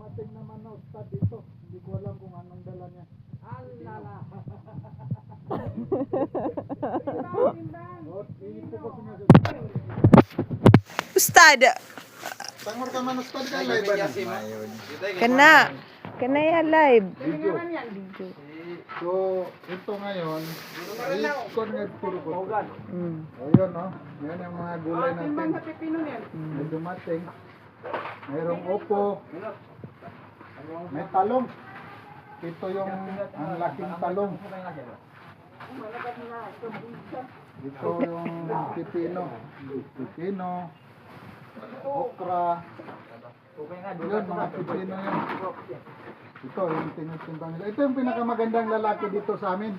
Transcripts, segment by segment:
dumating naman na ustad dito. Hindi ko alam kung anong dala niya. Alala. Ustad. Tangor ka man ustad ka live ba? Kena ya live. Video. So, ito ngayon, ikon nga puro ko. Ayun, no? Yan ang mga gulay natin. May dumating. Mayroong upo. May talong. Ito yung ang laking talong. Ito yung pipino. Pipino. Okra. Yun, mga pipino yun. Ito yung tinutimbang nila. Ito yung pinakamagandang lalaki dito sa amin.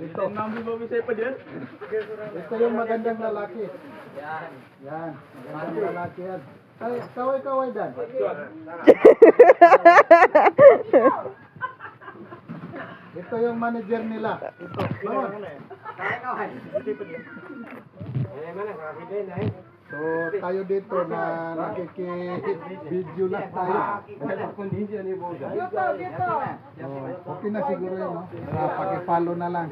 Ito. Ito yung magandang lalaki. Yan. Magandang lalaki yan. Ay, kaway-kaway dan. Ito yung manager nila. Ito. So, tayo dito na nakiki-video lang tayo. Okay na siguro yun, no? Pakipalo na lang.